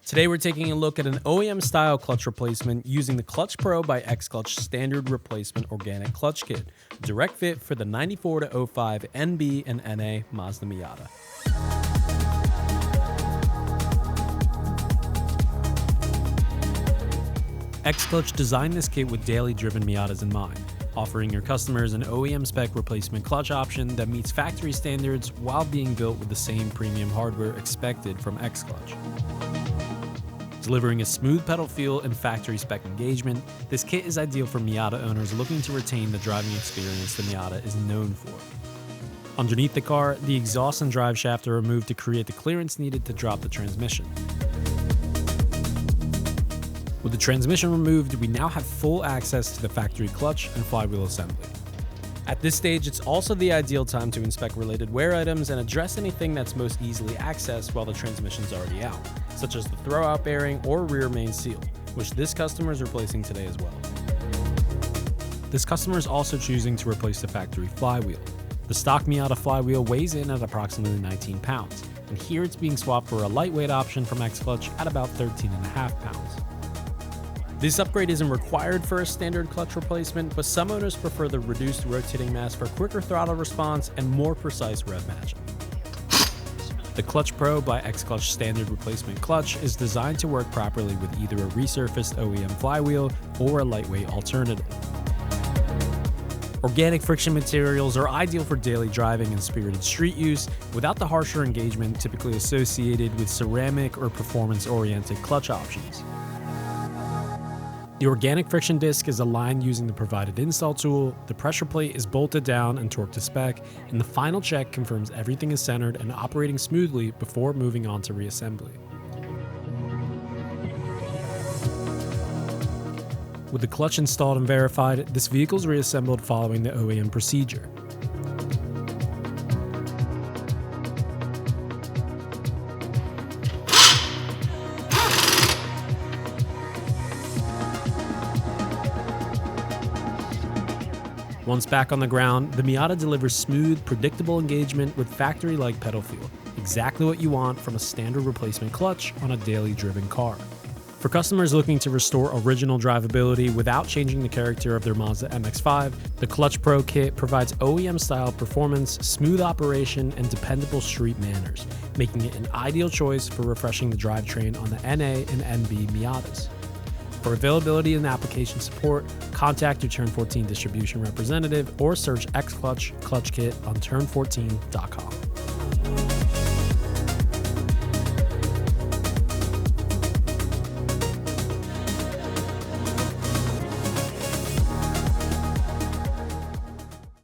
Today we're taking a look at an OEM-style clutch replacement using the ClutchPro by XClutch standard replacement organic clutch kit, direct fit for the 94 to 05 NB and NA Mazda Miata. XClutch designed this kit with daily driven Miatas in mind, offering your customers an OEM spec replacement clutch option that meets factory standards while being built with the same premium hardware expected from XClutch. Delivering a smooth pedal feel and factory spec engagement, this kit is ideal for Miata owners looking to retain the driving experience the Miata is known for. Underneath the car, the exhaust and drive shaft are removed to create the clearance needed to drop the transmission. With the transmission removed, we now have full access to the factory clutch and flywheel assembly. At this stage, it's also the ideal time to inspect related wear items and address anything that's most easily accessed while the transmission's already out, such as the throw-out bearing or rear main seal, which this customer is replacing today as well. This customer is also choosing to replace the factory flywheel. The stock Miata flywheel weighs in at approximately 19 pounds, and here it's being swapped for a lightweight option from XClutch at about 13.5 pounds. This upgrade isn't required for a standard clutch replacement, but some owners prefer the reduced rotating mass for quicker throttle response and more precise rev matching. The ClutchPro by XClutch standard replacement clutch is designed to work properly with either a resurfaced OEM flywheel or a lightweight alternative. Organic friction materials are ideal for daily driving and spirited street use without the harsher engagement typically associated with ceramic or performance-oriented clutch options. The organic friction disc is aligned using the provided install tool, the pressure plate is bolted down and torqued to spec, and the final check confirms everything is centered and operating smoothly before moving on to reassembly. With the clutch installed and verified, this vehicle is reassembled following the OEM procedure. Once back on the ground, the Miata delivers smooth, predictable engagement with factory-like pedal feel, exactly what you want from a standard replacement clutch on a daily driven car. For customers looking to restore original drivability without changing the character of their Mazda MX-5, the ClutchPro kit provides OEM-style performance, smooth operation, and dependable street manners, making it an ideal choice for refreshing the drivetrain on the NA and NB Miatas. For availability and application support, contact your Turn 14 distribution representative or search XClutch Clutch Kit on turn14.com.